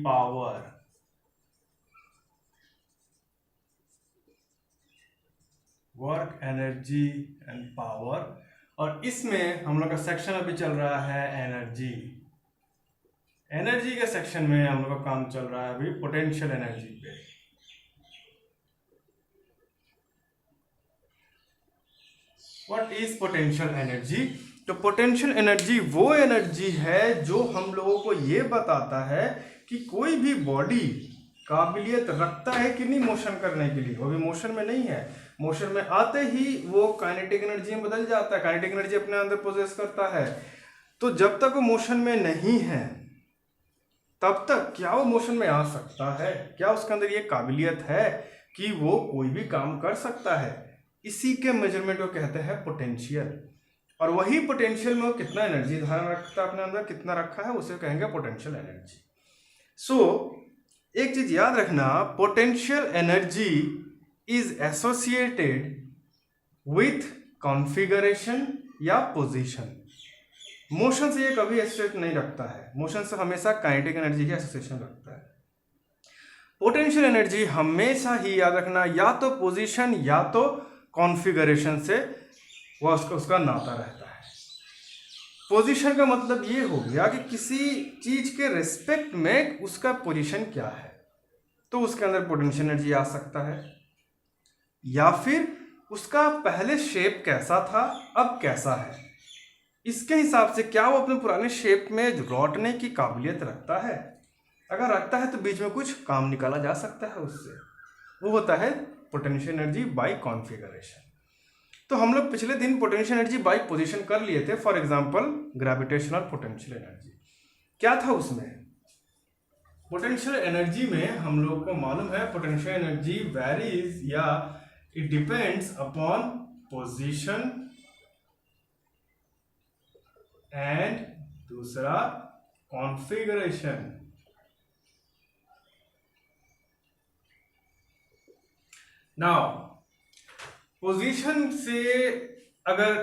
Power. Work, energy and power. और इसमें हम लोग का सेक्शन अभी चल रहा है एनर्जी। एनर्जी के सेक्शन में हम लोग का काम चल रहा है अभी पोटेंशियल एनर्जी पे। What is potential energy? तो पोटेंशियल एनर्जी वो एनर्जी है जो हम लोगों को ये बताता है कि कोई भी बॉडी काबिलियत रखता है कि नहीं मोशन करने के लिए। वो भी मोशन में नहीं है, मोशन में आते ही वो काइनेटिक एनर्जी में बदल जाता है, काइनेटिक एनर्जी अपने अंदर पोजेस करता है। तो जब तक वो मोशन में नहीं है तब तक क्या वो मोशन में आ सकता है? क्या उसके अंदर ये काबिलियत है कि वो कोई भी काम कर सकता है? इसी के मेजरमेंट को कहते हैं पोटेंशियल। और वही पोटेंशियल में वो कितना एनर्जी धारण रखता है अपने अंदर, कितना रखा है, उसे कहेंगे पोटेंशियल एनर्जी। सो एक चीज याद रखना, potential energy is associated with configuration या पोजीशन। मोशन से ये कभी एसोसिएट नहीं रखता है, मोशन से हमेशा काइनेटिक एनर्जी की एसोसिएशन रखता है। पोटेंशियल एनर्जी हमेशा ही याद रखना या तो पोजीशन या तो कॉन्फ़िगरेशन से वो उसका नाता रहता है। पोजीशन का मतलब ये हो गया कि किसी चीज के रिस्पेक्ट में उसका पोजीशन क्या है, तो उसके अंदर पोटेंशियल एनर्जी आ सकता है। या फिर उसका पहले शेप कैसा था, अब कैसा है, इसके हिसाब से क्या वो अपने पुराने शेप में लौटने की काबिलियत रखता है। अगर रखता है तो बीच में कुछ काम निकाला जा सकता है उससे, वो होता है पोटेंशियल एनर्जी बाय कॉन्फ़िगरेशन। तो हम लोग पिछले दिन पोटेंशियल एनर्जी बाय पोजीशन कर लिए थे। For example gravitational potential energy क्या था उसमें? पोटेंशियल एनर्जी में हम लोग को मालूम है पोटेंशियल एनर्जी वेरीज या it depends upon position and दूसरा कॉन्फ़िगरेशन। नाउ पोजीशन से अगर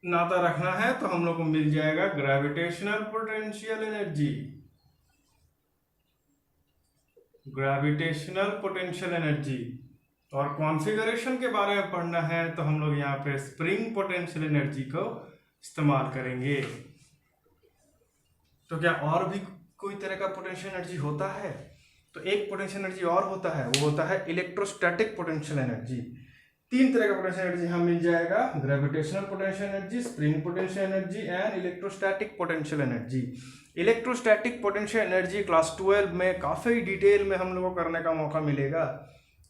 नाता रखना है तो हम लोग को मिल जाएगा gravitational potential energy. Gravitational potential energy. और कॉन्फ़िगरेशन के बारे में पढ़ना है तो हम लोग यहाँ पे स्प्रिंग पोटेंशियल एनर्जी को इस्तेमाल करेंगे। तो क्या और भी कोई तरह का पोटेंशियल एनर्जी होता है? तो एक पोटेंशियल एनर्जी और होता है, वो होता है इलेक्ट्रोस्टैटिक पोटेंशियल एनर्जी। तीन तरह का पोटेंशियल एनर्जी हमें मिल जाएगा, gravitational potential energy, spring potential energy and electrostatic potential energy. Electrostatic potential energy class 12 में काफ़ी डिटेल में हम लोग को करने का मौका मिलेगा,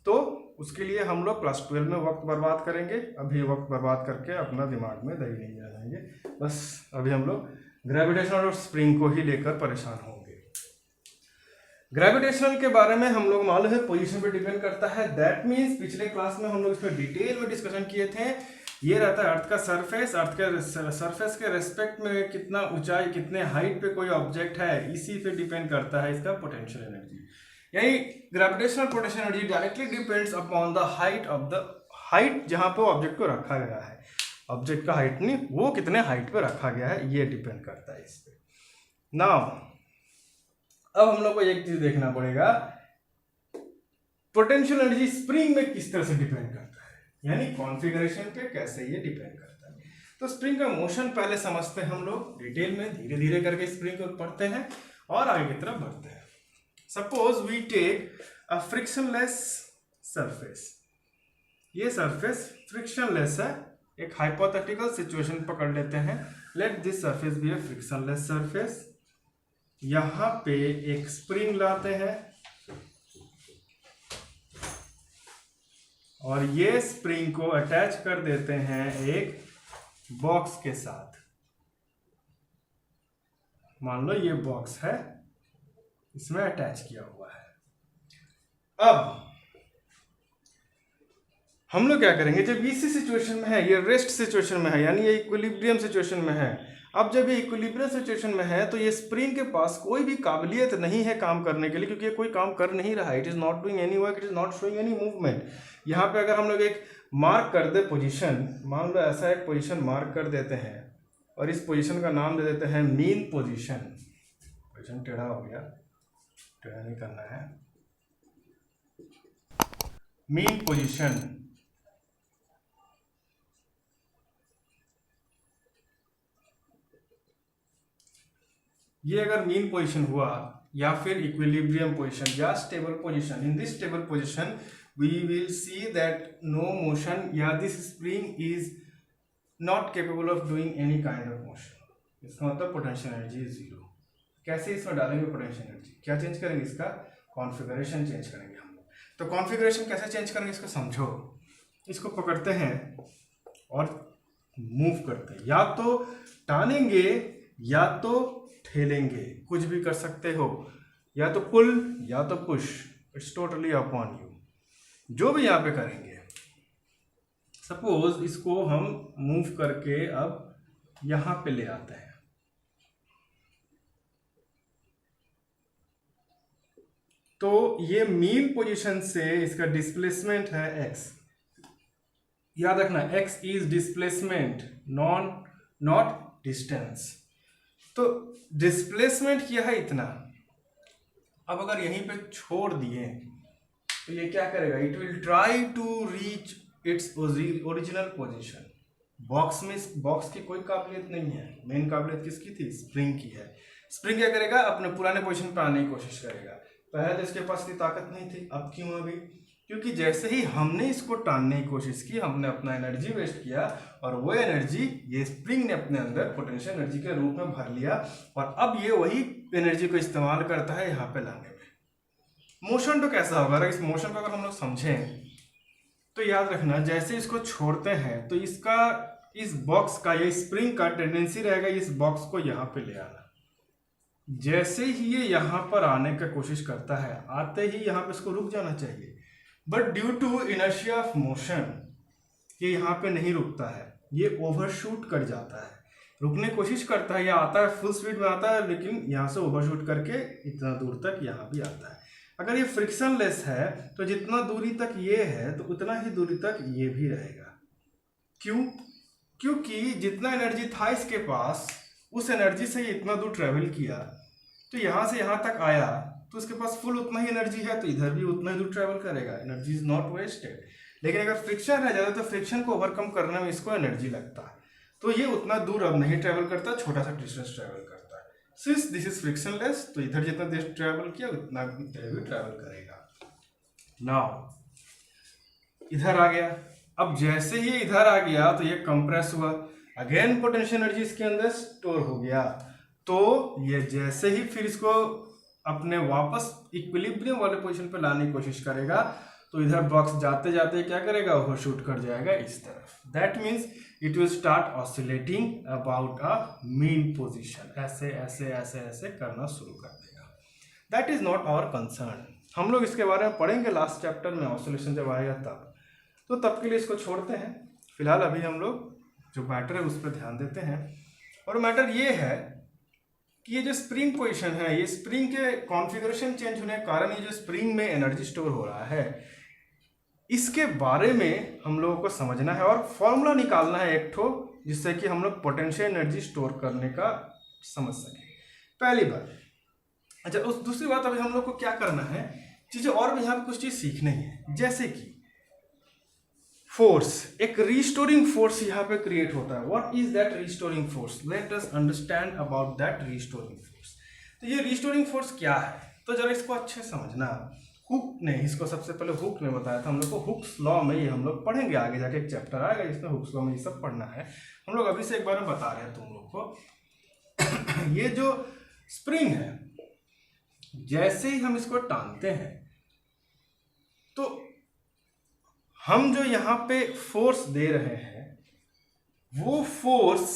तो उसके लिए हम लोग क्लास 12 में वक्त बर्बाद करेंगे। अभी वक्त बर्बाद करके अपना दिमाग में दही नहीं जाएंगे, बस अभी हम लोग ग्रेविटेशनल और स्प्रिंग को ही लेकर परेशान होंगे। ग्रेविटेशनल के बारे में हम लोग मालूम है पोजीशन पे डिपेंड करता है। दैट मीन्स पिछले क्लास में हम लोग इसमें डिटेल में डिस्कशन किए थे। ये रहता है अर्थ का सरफेस, अर्थ के सरफेस के रेस्पेक्ट में कितना ऊंचाई, कितने हाइट पे कोई ऑब्जेक्ट है, इसी पे डिपेंड करता है इसका पोटेंशियल एनर्जी। यानी gravitational potential energy directly depends upon the height जहां पे ऑब्जेक्ट को रखा गया है। ऑब्जेक्ट का हाइट नहीं, वो कितने हाइट पे रखा गया है, ये डिपेंड करता है इस पे। नाउ अब हम लोग को एक चीज देखना पड़ेगा, पोटेंशियल एनर्जी स्प्रिंग में किस तरह से डिपेंड करता है, यानी कॉन्फ़िगरेशन पे कैसे ये डिपेंड करता है। तो स्प्रिंग का मोशन पहले समझते हैं हम लोग डिटेल में, धीरे धीरे करके स्प्रिंग को पढ़ते हैं और आगे की तरफ बढ़ते हैं। Suppose we take a frictionless surface. ये सरफेस फ्रिक्शनलेस है, एक हाइपोथेटिकल सिचुएशन पकड़ लेते हैं। Let this surface be a frictionless surface. यहां पे एक स्प्रिंग लाते हैं और ये स्प्रिंग को अटैच कर देते हैं एक बॉक्स के साथ। मान लो ये बॉक्स है, इसमें अटैच किया हुआ है। अब हम लोग क्या करेंगे, जब इसी सिचुएशन में है, ये रेस्ट सिचुएशन में है, यानी ये इक्विलिब्रियम सिचुएशन में है। अब जब ये इक्विलिब्रियम सिचुएशन में है तो ये स्प्रिंग के पास कोई भी काबिलियत नहीं है काम करने के लिए, क्योंकि ये कोई काम कर नहीं रहा है। It is not doing any work, it is not showing any movement. यहाँ पे अगर हम लोग एक मार्क कर दे पोजीशन, मान लो ऐसा एक पोजीशन मार्क कर देते हैं और इस पोजीशन का नाम दे देते हैं मीन पोजीशन। पोजीशन टेढ़ा हो गया, तो नहीं करना है। मीन पोजीशन, ये अगर मीन पोजीशन हुआ या फिर इक्विलिब्रियम पोजीशन या stable position, in this stable position we will see that no motion या this spring is not capable of doing any kind of motion. इसका मतलब पोटेंशियल एनर्जी इज जीरो। कैसे इसमें डालेंगे पोटेंशियल एनर्जी, क्या change करेंगे, इसका कॉन्फ़िगरेशन चेंज करेंगे हम लोग। तो कॉन्फ़िगरेशन कैसे चेंज करेंगे इसको समझो। इसको पकड़ते हैं और मूव करते हैं, या तो टानेंगे या तो ठेलेंगे, कुछ भी कर सकते हो, या तो पुल या तो push, it's totally upon you, जो भी यहाँ पे करेंगे। सपोज इसको हम मूव करके अब यहाँ पे ले आते हैं, तो ये मीन पोजीशन से इसका डिस्प्लेसमेंट है x। याद रखना x is displacement not distance. तो डिस्प्लेसमेंट किया है इतना, अब अगर यहीं पे छोड़ दिए तो ये क्या करेगा, it will try to reach its original position. Box में, बॉक्स की कोई काबिलियत नहीं है, मेन काबिलियत किसकी थी, स्प्रिंग की है। स्प्रिंग क्या करेगा, अपने पुराने पोजीशन पर आने की कोशिश करेगा। पहले तो इसके पास इतनी ताकत नहीं थी, अब क्यों आ गई, क्योंकि जैसे ही हमने इसको टानने की कोशिश की, हमने अपना एनर्जी वेस्ट किया और वो एनर्जी ये स्प्रिंग ने अपने अंदर पोटेंशियल एनर्जी के रूप में भर लिया, और अब ये वही एनर्जी को इस्तेमाल करता है यहाँ पे लाने में। मोशन तो कैसा होगा, अगर इस मोशन को अगर हम लोग समझें तो याद रखना, जैसे इसको छोड़ते हैं तो इसका, इस बॉक्स का या स्प्रिंग का टेंडेंसी रहेगा इस बॉक्स को यहाँ पे ले आना। जैसे ही ये यहाँ पर आने का कोशिश करता है, आते ही यहाँ पे इसको रुक जाना चाहिए, but due to inertia of motion ये यहाँ पे नहीं रुकता है, ये ओवरशूट कर जाता है, रुकने की कोशिश करता है, या आता है फुल स्पीड में आता है, लेकिन यहाँ से ओवरशूट करके इतना दूर तक यहाँ भी आता है। अगर ये फ्रिक्शनलेस है तो जितना दूरी तक ये है तो उतना ही दूरी तक ये भी रहेगा। क्यों, क्योंकि जितना एनर्जी था इसके पास, उस एनर्जी से ये इतना दूर ट्रेवल किया, तो यहाँ से यहाँ तक आया तो उसके पास फुल उतना ही एनर्जी है, तो इधर भी उतना ही दूर ट्रेवल करेगा, एनर्जी इज नॉट वेस्टेड। लेकिन अगर फ्रिक्शन रह जाता तो फ्रिक्शन को ओवरकम करने में इसको एनर्जी लगता है, तो ये उतना दूर अब नहीं ट्रेवल करता, छोटा सा डिस्टेंस ट्रेवल करता है। सिंस दिस इज फ्रिक्शनलेस, तो इधर जितना देर ट्रेवल किया उतना भी ट्रेवल करेगा। नाउ इधर आ गया, अब जैसे ही इधर आ गया तो ये कंप्रेस हुआ, अगेन पोटेंशियल एनर्जी इसके अंदर स्टोर हो गया, तो ये जैसे ही फिर इसको अपने वापस इक्विलिब्रियम वाले पोजीशन पे लाने की कोशिश करेगा, तो इधर बॉक्स जाते जाते क्या करेगा, ओवरशूट कर जाएगा इस तरफ। That means it will start oscillating about a mean position, ऐसे ऐसे ऐसे ऐसे करना शुरू कर देगा। That is not our concern, हम लोग इसके बारे में पढ़ेंगे लास्ट चैप्टर में, ऑसिलेशन जब आएगा तब, तो तब के लिए इसको छोड़ते हैं। फिलहाल अभी हम लोग जो मैटर है उस पर ध्यान देते हैं, और मैटर ये है कि ये जो स्प्रिंग पोजीशन है, ये स्प्रिंग के कॉन्फ़िगरेशन चेंज होने के कारण ये जो स्प्रिंग में एनर्जी स्टोर हो रहा है, इसके बारे में हम लोगों को समझना है और फॉर्मूला निकालना है एक ठो, जिससे कि हम लोग पोटेंशियल एनर्जी स्टोर करने का समझ सकें, पहली बात। अच्छा, उस दूसरी बात अभी हम लोग को क्या करना है, चीज़ें और भी यहाँ पे कुछ चीज़ सीखनी है, जैसे कि फोर्स, एक रिस्टोरिंग फोर्स यहाँ पे क्रिएट होता है। What is that restoring force, let us understand about that restoring force. तो ये रिस्टोरिंग फोर्स क्या है, तो जरा इसको अच्छे समझना। हुक ने इसको सबसे पहले हुक ने बताया था हम लोग को, हुक्स लॉ में ये हम लोग पढ़ेंगे, आगे जाके एक चैप्टर आएगा इसमें हुक्स लॉ में ये सब पढ़ना है। हम लोग अभी से एक बार में बता रहे हैं तुम लोग को। ये जो स्प्रिंग है, जैसे ही हम इसको टानते हैं तो हम जो यहाँ पे फोर्स दे रहे हैं, वो फोर्स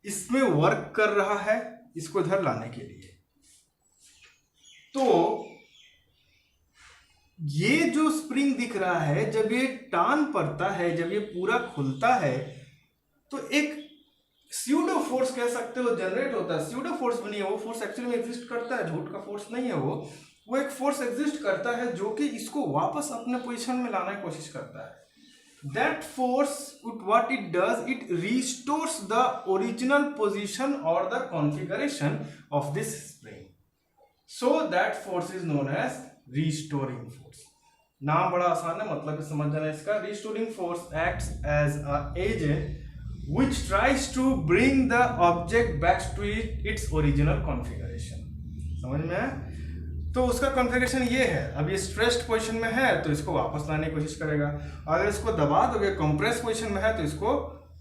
इसमें वर्क कर रहा है इसको इधर लाने के लिए। तो ये जो स्प्रिंग दिख रहा है, जब ये टान पड़ता है, जब ये पूरा खुलता है, तो एक स्यूडो फोर्स कह सकते हो जनरेट होता है। स्यूडो फोर्स भी नहीं है, वो फोर्स एक्चुअली में एग्जिस्ट करता है, झूठ का फोर्स नहीं है वो एक फोर्स एग्जिस्ट करता है जो कि इसको वापस अपने पोजीशन में लाने की कोशिश करता है। That force, what it does, it restores the original position और the configuration of this spring. So that force is known as restoring force. नाम बड़ा आसान है, मतलब समझ जाना इसका। Restoring force acts as a agent which tries to bring the object back to its original configuration। समझ में है? तो उसका कॉन्फ़िगरेशन ये है, अब ये स्ट्रेस्ड पोजीशन में है तो इसको वापस लाने की कोशिश करेगा, अगर इसको दबा दोगे कंप्रेस पोजीशन में है तो इसको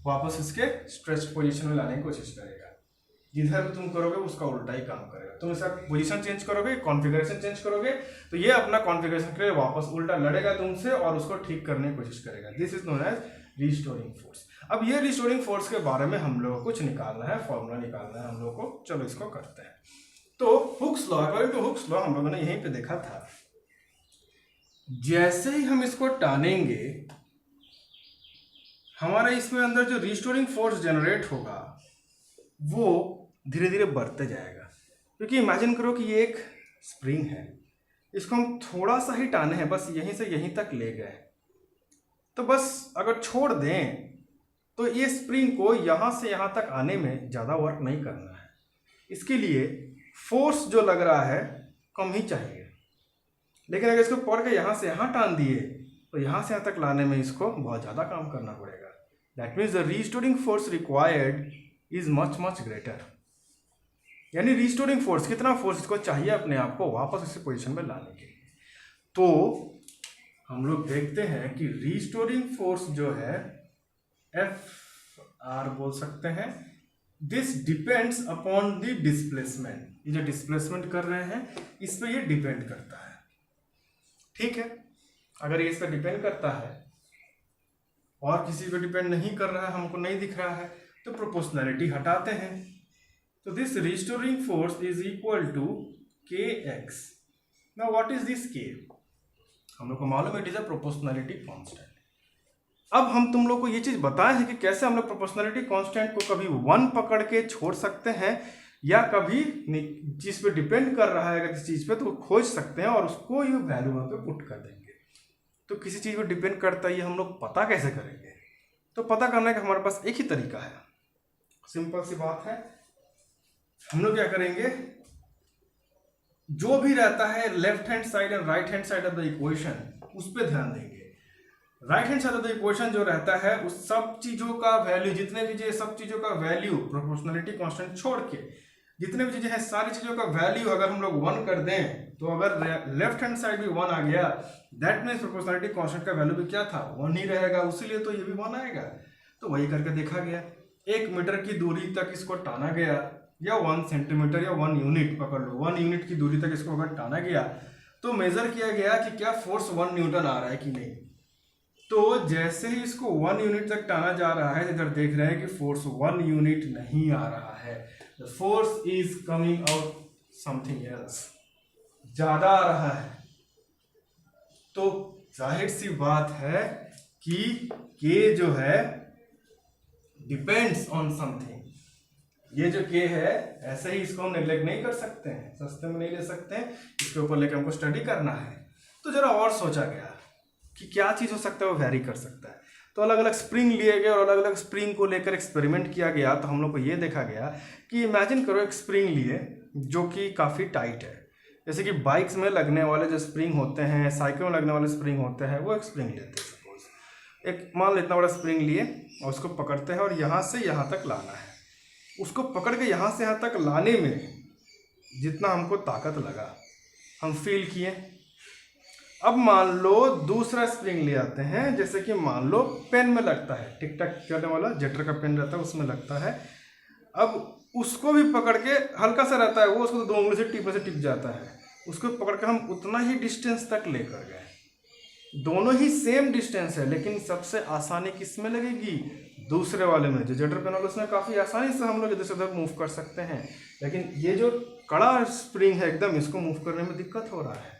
वापस इसके स्ट्रेस्ड पोजीशन में लाने की कोशिश करेगा। जिधर भी तुम करोगे उसका उल्टा ही काम करेगा। तुम इसका पोजीशन चेंज करोगे, कॉन्फ़िगरेशन चेंज करोगे तो ये अपना कॉन्फ़िगरेशन के लिए वापस उल्टा लड़ेगा तुमसे और उसको ठीक करने की कोशिश करेगा। This is known as restoring force. अब ये रिस्टोरिंग फोर्स के बारे में हम लोग को कुछ निकालना है, फॉर्मूला निकालना है हम लोग को। चलो इसको करते हैं। तो Hooke's law, according to Hooke's law हम लोगों ने यहीं पे देखा था, जैसे ही हम इसको टानेंगे हमारा इसमें अंदर जो रिस्टोरिंग फोर्स जनरेट होगा वो धीरे धीरे बढ़ते जाएगा। क्योंकि इमेजिन करो कि ये एक स्प्रिंग है, इसको हम थोड़ा सा ही टाने हैं, बस यहीं से यहीं तक ले गए, तो बस अगर छोड़ दें तो ये स्प्रिंग को यहाँ से यहाँ तक आने में ज़्यादा वर्क नहीं करना है। इसके लिए फोर्स जो लग रहा है कम ही चाहिए, लेकिन अगर इसको पकड़ के यहाँ से यहाँ टान दिए तो यहाँ से यहाँ तक लाने में इसको बहुत ज़्यादा काम करना पड़ेगा। That means the restoring force required is much much greater. यानी रिस्टोरिंग फोर्स, कितना फोर्स इसको चाहिए अपने आप को वापस इसी पोजीशन में लाने के लिए। तो हम लोग देखते हैं कि रिस्टोरिंग फोर्स जो है FR बोल सकते हैं। This depends upon the displacement. ये जो डिस्प्लेसमेंट कर रहे हैं इस पर ये डिपेंड करता है। ठीक है, अगर ये इस पर डिपेंड करता है और किसी पर डिपेंड नहीं कर रहा है, हमको नहीं दिख रहा है, तो प्रोपोर्शनैलिटी हटाते हैं। तो this restoring force is equal to kx। Now what is this k? हम लोग को मालूम है it is a proportionality constant. अब हम तुम लोग को ये चीज बताए हैं कि कैसे हम लोग प्रोपोर्शनैलिटी कांस्टेंट को कभी 1 पकड़ के छोड़ सकते हैं या कभी जिस पे डिपेंड कर रहा है किसी चीज पे तो खोज सकते हैं और उसको ये वैल्यू वहां पे पुट कर देंगे। तो किसी चीज पे डिपेंड करता है ये हम लोग पता कैसे करेंगे? तो पता करने का हमारे पास एक ही तरीका है, सिंपल सी बात है। हम लोग क्या करेंगे, जो भी रहता है left hand side and right hand side of the equation उस पर ध्यान देंगे। Right hand side of the equation जो रहता है उस सब चीजों का वैल्यू, जितने भी सब चीजों का वैल्यू प्रोपोर्शनैलिटी कांस्टेंट छोड़ के जितने भी चीजें हैं सारी चीजों का वैल्यू अगर हम लोग 1 कर दें तो अगर लेफ्ट हैंड साइड भी 1 आ गया दैट मीन्स प्रोपोर्शनैलिटी कांस्टेंट का वैल्यू भी क्या था 1 ही रहेगा, उसीलिए तो ये भी 1 आएगा। तो वही करके देखा गया, 1 मीटर की दूरी तक इसको टाना गया या 1 सेंटीमीटर या 1 यूनिट पकड़ लो, 1 यूनिट की दूरी तक इसको अगर टाना गया तो मेजर किया गया कि क्या फोर्स 1 न्यूटन आ रहा है कि नहीं। तो जैसे ही इसको 1 यूनिट तक टाना जा रहा है इधर देख रहे हैं कि फोर्स 1 यूनिट नहीं आ रहा है, the force is coming out something else, ज्यादा आ रहा है। तो जाहिर सी बात है कि K जो है डिपेंड्स ऑन समथिंग। ये जो K है ऐसे ही इसको हम नेग्लेक्ट नहीं कर सकते हैं, सस्ते में नहीं ले सकते हैं, इसके ऊपर लेकर हमको स्टडी करना है। तो जरा और सोचा गया कि क्या चीज हो सकता है वो वैरी कर सकता है। तो अलग अलग स्प्रिंग लिए गए और अलग अलग स्प्रिंग को लेकर एक्सपेरिमेंट किया गया। तो हम लोग को ये देखा गया कि इमेजिन करो एक स्प्रिंग लिए जो कि काफ़ी टाइट है, जैसे कि बाइक्स में लगने वाले जो स्प्रिंग होते हैं, साइकिल में लगने वाले स्प्रिंग होते हैं, वो एक स्प्रिंग लेते हैं। सपोज एक मान लो इतना बड़ा स्प्रिंग लिए और उसको पकड़ते हैं और यहाँ से यहाँ तक लाना है। उसको पकड़ के यहाँ से यहाँ तक लाने में जितना हमको ताकत लगा हम फील किए। अब मान लो दूसरा स्प्रिंग ले आते हैं, जैसे कि मान लो पेन में लगता है, टिक टक करने वाला जेटर का पेन रहता है उसमें लगता है। अब उसको भी पकड़ के हल्का सा रहता है वो, उसको तो 2 उंगली से टिप जाता है, उसको पकड़ के हम उतना ही डिस्टेंस तक लेकर गए। दोनों ही सेम डिस्टेंस है लेकिन सबसे आसानी किस में लगेगी? दूसरे वाले में। जो जेटर पेन वाला उसमें काफ़ी आसानी से हम लोग इधर से उधर मूव कर सकते हैं, लेकिन ये जो कड़ा स्प्रिंग है एकदम, इसको मूव करने में दिक्कत हो रहा है।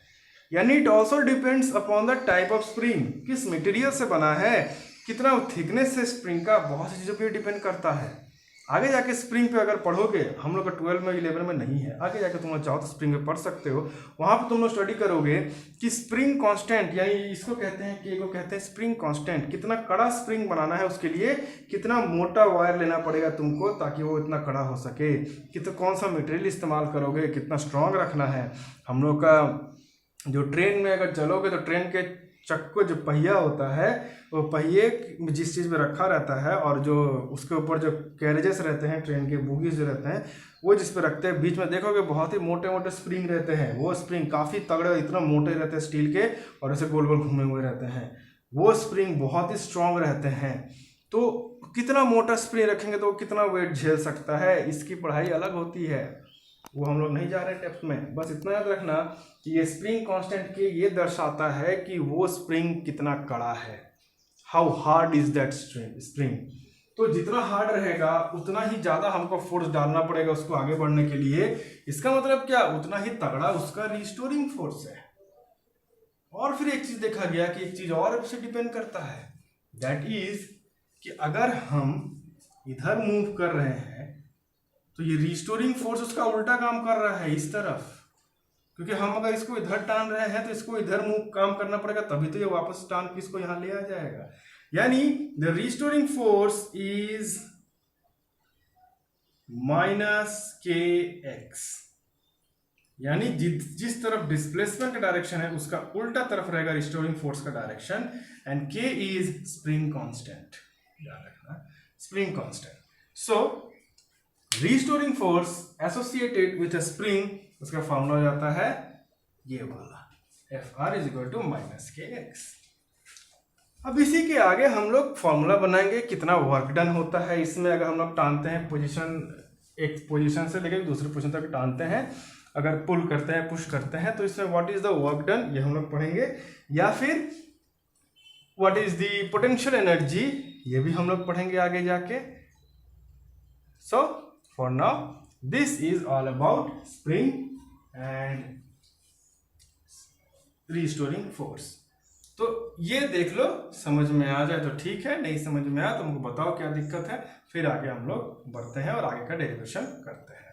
यानी it also depends upon the type of spring, किस मटेरियल से बना है, कितना थिकनेस है स्प्रिंग का, बहुत सी चीज़ों पर डिपेंड करता है। आगे जाके स्प्रिंग पे अगर पढ़ोगे, हम लोग का 12 में 11 में नहीं है, आगे जाके तुम लोग चाहो तो स्प्रिंग पे पढ़ सकते हो। वहाँ पे तुम लोग स्टडी करोगे कि स्प्रिंग कांस्टेंट, यानी इसको कहते हैं कि को कहते हैं स्प्रिंग कांस्टेंट, कितना कड़ा स्प्रिंग बनाना है उसके लिए कितना मोटा वायर लेना पड़ेगा तुमको ताकि वो इतना कड़ा हो सके, कितना कौन सा मटेरियल इस्तेमाल करोगे, कितना स्ट्रांग रखना है। हम लोग का जो ट्रेन में अगर चलोगे तो ट्रेन के चक्को जो पहिया होता है, वो पहिए जिस चीज़ में रखा रहता है और जो उसके ऊपर जो कैरेजेस रहते हैं, ट्रेन के बोगीज जो रहते हैं, वो जिस पे रखते हैं, बीच में देखोगे बहुत ही मोटे मोटे स्प्रिंग रहते हैं। वो स्प्रिंग काफ़ी तगड़े, इतना मोटे रहते हैं स्टील के, और ऐसे गोल गोल घूमे हुए रहते हैं। वो स्प्रिंग बहुत ही स्ट्रांग रहते हैं। तो कितना मोटा स्प्रिंग रखेंगे तो वो कितना वेट झेल सकता है, इसकी पढ़ाई अलग होती है, वो हम लोग नहीं जा रहे डेप्थ में। बस इतना याद रखना कि ये स्प्रिंग कांस्टेंट के ये दर्शाता है कि वो स्प्रिंग कितना कड़ा है, how hard is that spring. तो जितना हार्ड रहेगा उतना ही ज़्यादा हमको फोर्स डालना पड़ेगा उसको आगे बढ़ने के लिए। इसका मतलब क्या, उतना ही तगड़ा उसका रिस्टोरिंग फोर्स है। और फिर एक चीज़ देखा गया कि एक चीज़ और से डिपेंड करता है, दैट इज कि अगर हम इधर मूव कर रहे हैं तो ये रिस्टोरिंग फोर्स उसका उल्टा काम कर रहा है इस तरफ, क्योंकि हम अगर इसको इधर टान रहे हैं तो इसको इधर मूव काम करना पड़ेगा, तभी तो ये वापस टान के इसको यहाँ ले आ जाएगा। यानी the restoring force is -kx, यानी जिस तरफ डिस्प्लेसमेंट का डायरेक्शन है उसका उल्टा तरफ रहेगा रिस्टोरिंग फोर्स का direction, and k is spring constant, याद रखना spring constant. So restoring force associated with a spring, उसका फॉर्मूला हो जाता है ये वाला, Fr = -kx। अब इसी के आगे हम लोग फॉर्मूला बनाएंगे कितना वर्क डन होता है इसमें। अगर हम लोग टानते हैं पोजीशन, एक पोजीशन से लेकर दूसरी पोजीशन तक टानते हैं, अगर पुल करते हैं, पुश करते हैं, तो इसमें what is the work done, ये हम लोग पढ़ेंगे। या फिर what is the potential energy, ये भी हम लोग पढ़ेंगे आगे जाके। सो for now this is all about spring and restoring force। तो ये देख लो, समझ में आ जाए तो ठीक है, नहीं समझ में आया तो हमको बताओ क्या दिक्कत है, फिर आगे हम लोग बढ़ते हैं और आगे का डेरिवेशन करते हैं।